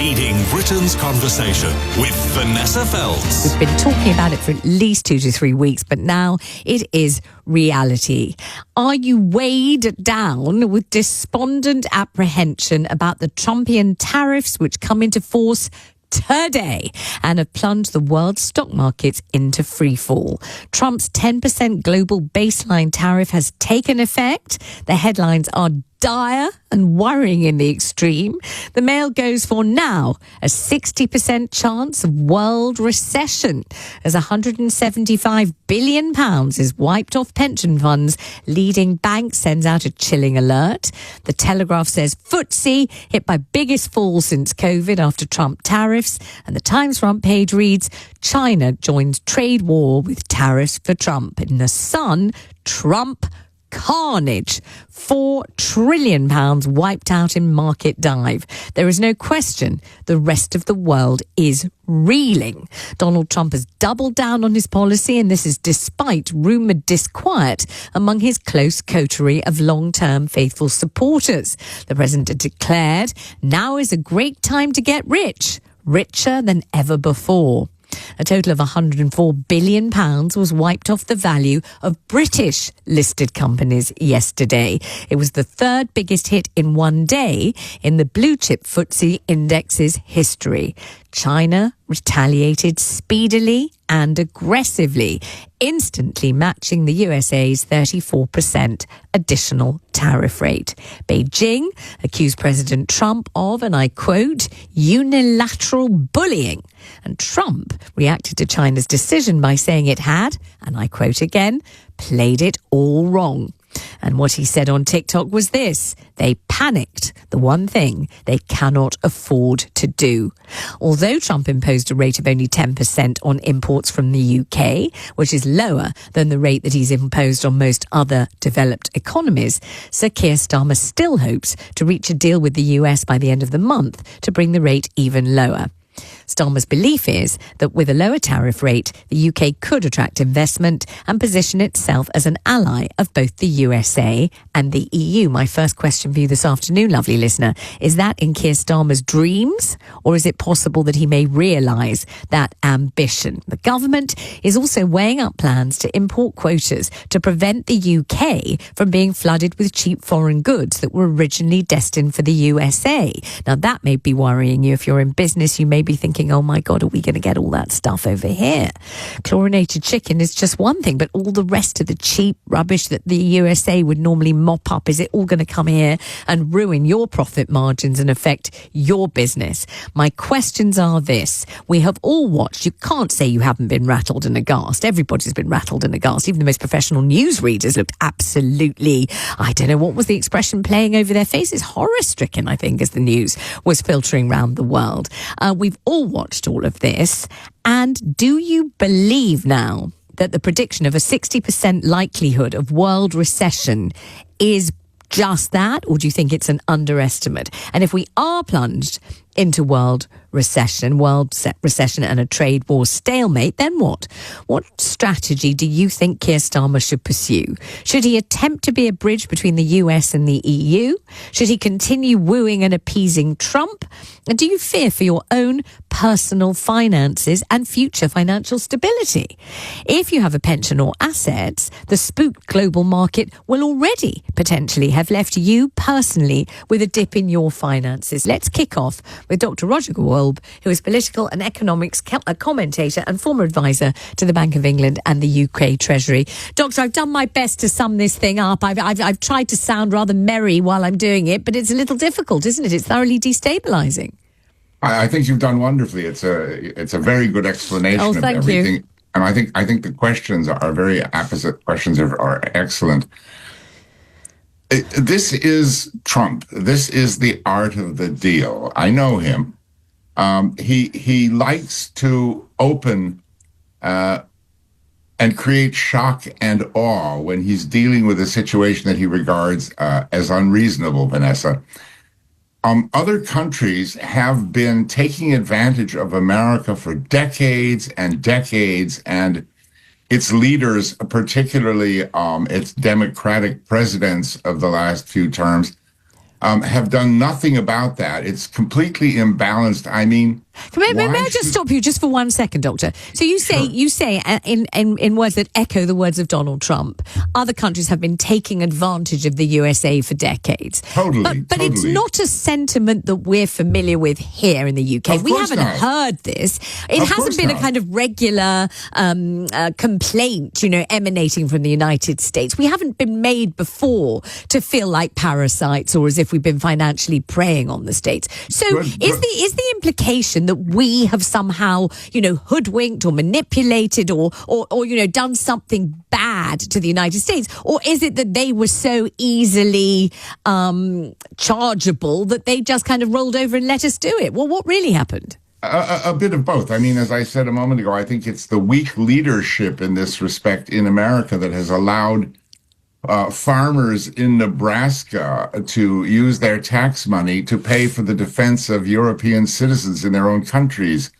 Leading Britain's conversation with Vanessa Feltz. We've been talking about it for at least 2 to 3 weeks, but now it is reality. Are you weighed down with despondent apprehension about the Trumpian tariffs which come into force today and have plunged the world stock markets into freefall? Trump's 10% global baseline tariff has taken effect. The headlines are dire and worrying in the extreme. The Mail goes for now a 60% chance of world recession as £175 billion is wiped off pension funds. Leading bank sends out a chilling alert. The Telegraph says FTSE hit by biggest fall since COVID after Trump tariffs. And the Times front page reads, China joins trade war with tariffs for Trump. In the Sun, Trump carnage. £4 trillion wiped out in market dive. There is no question the rest of the world is reeling. Donald Trump has doubled down on his policy, and this is despite rumoured disquiet among his close coterie of long-term faithful supporters. The president declared, now is a great time to get rich, richer than ever before. A total of £104 billion was wiped off the value of British listed companies yesterday. It was the third biggest hit in one day in the blue chip FTSE index's history. China retaliated speedily and aggressively, instantly matching the USA's 34% additional tariff rate. Beijing accused President Trump of, and I quote, unilateral bullying. And Trump reacted to China's decision by saying it had, and I quote again, played it all wrong. And what he said on TikTok was this: they panicked, the one thing they cannot afford to do. Although Trump imposed a rate of only 10% on imports from the UK, which is lower than the rate that he's imposed on most other developed economies, Sir Keir Starmer still hopes to reach a deal with the US by the end of the month to bring the rate even lower. Starmer's belief is that with a lower tariff rate, the UK could attract investment and position itself as an ally of both the USA and the EU. My first question for you this afternoon, lovely listener, is that in Keir Starmer's dreams, or is it possible that he may realise that ambition? The government is also weighing up plans to import quotas to prevent the UK from being flooded with cheap foreign goods that were originally destined for the USA. Now, that may be worrying you. If you're in business, you may be thinking, oh my God, are we going to get all that stuff over here? Chlorinated chicken is just one thing, but all the rest of the cheap rubbish that the USA would normally mop up, is it all going to come here and ruin your profit margins and affect your business? My questions are this. We have all watched. You can't say you haven't been rattled and aghast. Everybody's been rattled and aghast. Even the most professional newsreaders looked absolutely, I don't know, what was the expression, playing over their faces? Horror-stricken, I think, as the news was filtering around the world. We've all watched all of this. And do you believe now that the prediction of a 60% likelihood of world recession is just that, or do you think it's an underestimate? And if we are plunged into world recession and a trade war stalemate, then what? What strategy do you think Keir Starmer should pursue? Should he attempt to be a bridge between the US and the EU? Should he continue wooing and appeasing Trump? And do you fear for your own personal finances and future financial stability? If you have a pension or assets, the spooked global market will already potentially have left you personally with a dip in your finances. Let's kick off with Dr. Roger Gould, who is political and economics commentator and former advisor to the Bank of England and the UK Treasury. Doctor, I've done my best to sum this thing up. I've tried to sound rather merry while I'm doing it, but it's a little difficult, isn't it? It's thoroughly destabilising. I think you've done wonderfully. It's a very good explanation of everything. You. And I think the questions are very apposite. Questions are excellent. This is Trump. This is the art of the deal. I know him. He likes to open and create shock and awe when he's dealing with a situation that he regards as unreasonable, Vanessa. Other countries have been taking advantage of America for decades and decades, and its leaders, particularly its Democratic presidents of the last few terms, have done nothing about that. It's completely imbalanced. I mean, May I just stop you just for 1 second, Doctor? So you say in words that echo the words of Donald Trump, other countries have been taking advantage of the USA for decades. Totally. But it's not a sentiment that we're familiar with here in the UK. We haven't heard this. It hasn't been a kind of regular complaint, emanating from the United States. We haven't been made before to feel like parasites or as if we've been financially preying on the states. So is the implication that we have somehow, hoodwinked or manipulated or done something bad to the United States? Or is it that they were so easily chargeable that they just kind of rolled over and let us do it? Well, what really happened? A bit of both. I mean, as I said a moment ago, I think it's the weak leadership in this respect in America that has allowed farmers in Nebraska to use their tax money to pay for the defense of European citizens in their own countries,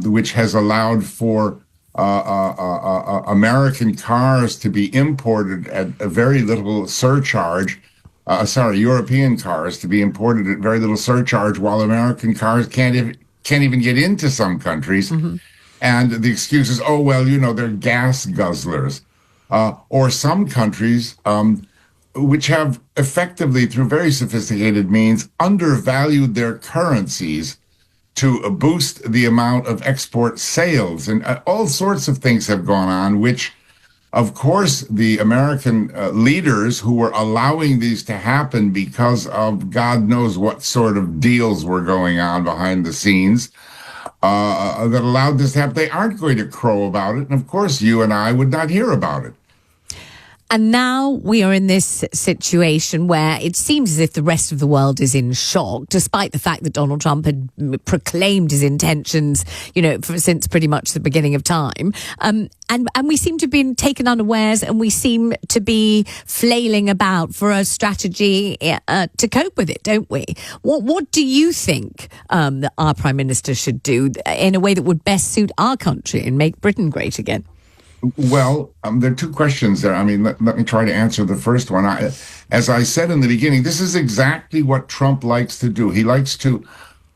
which has allowed for American cars to be imported at a very little surcharge. European cars to be imported at very little surcharge, while American cars can't even get into some countries. Mm-hmm. And the excuse is, they're gas guzzlers. Or some countries which have effectively, through very sophisticated means, undervalued their currencies to boost the amount of export sales. And all sorts of things have gone on, which, of course, the American leaders who were allowing these to happen because of God knows what sort of deals were going on behind the scenes, that allowed this to happen, they aren't going to crow about it. And of course, you and I would not hear about it. And now we are in this situation where it seems as if the rest of the world is in shock, despite the fact that Donald Trump had proclaimed his intentions, since pretty much the beginning of time. And we seem to have been taken unawares, and we seem to be flailing about for a strategy to cope with it, don't we? What do you think that our Prime Minister should do in a way that would best suit our country and make Britain great again? Well, there are two questions there. I mean, let me try to answer the first one. As I said in the beginning, this is exactly what Trump likes to do. He likes to,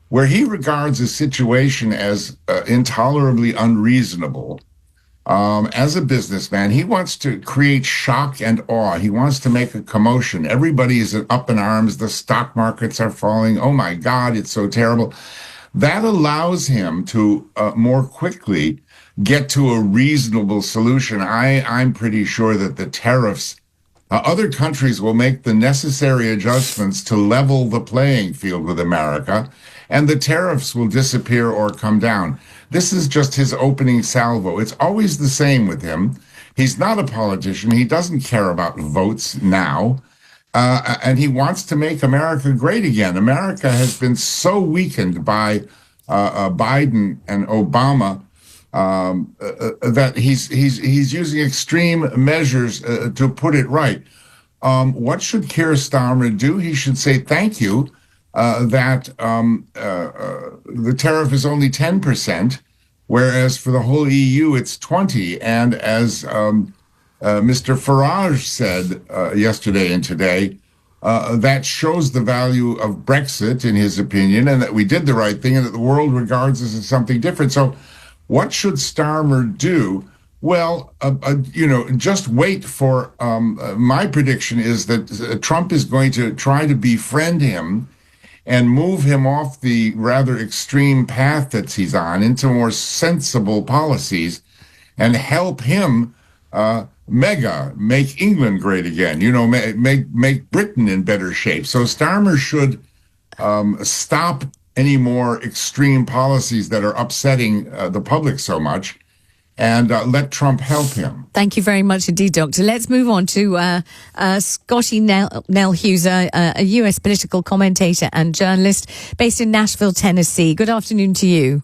where he regards a situation as intolerably unreasonable, as a businessman, he wants to create shock and awe. He wants to make a commotion. Everybody is up in arms. The stock markets are falling. Oh, my God, it's so terrible. That allows him to more quickly get to a reasonable solution. I'm pretty sure that the tariffs, other countries will make the necessary adjustments to level the playing field with America, and the tariffs will disappear or come down. This is just his opening salvo. It's always the same with him. He's not a politician. He doesn't care about votes now. And he wants to make America great again. America has been so weakened by Biden and Obama that he's using extreme measures to put it right. What should Keir Starmer do? He should say thank you that the tariff is only 10%, whereas for the whole EU it's 20%. And as Mr. Farage said yesterday and today, that shows the value of Brexit, in his opinion, and that we did the right thing and that the world regards us as something different. So what should Starmer do? Well, just wait for, my prediction is that Trump is going to try to befriend him and move him off the rather extreme path that he's on into more sensible policies and help him make England great again, make Britain in better shape. So Starmer should stop any more extreme policies that are upsetting the public so much, and let Trump help him. Thank you very much indeed, Doctor. Let's move on to Scotty Nell Hughes, a US political commentator and journalist based in Nashville, Tennessee. Good afternoon to you.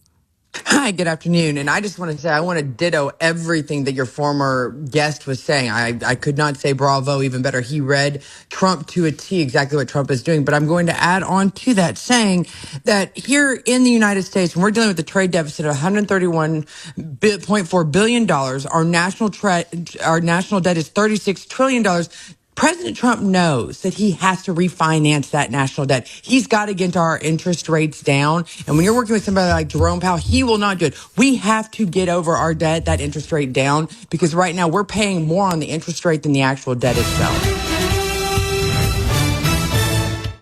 Hi, good afternoon. And I just want to say I want to ditto everything that your former guest was saying. I could not say bravo even better. He read Trump to a T, exactly what Trump is doing. But I'm going to add on to that, saying that here in the United States, when we're dealing with a trade deficit of $131.4 billion, our national debt is $36 trillion. President Trump knows that he has to refinance that national debt. He's got to get our interest rates down. And when you're working with somebody like Jerome Powell, he will not do it. We have to get over our debt, that interest rate down, because right now we're paying more on the interest rate than the actual debt itself.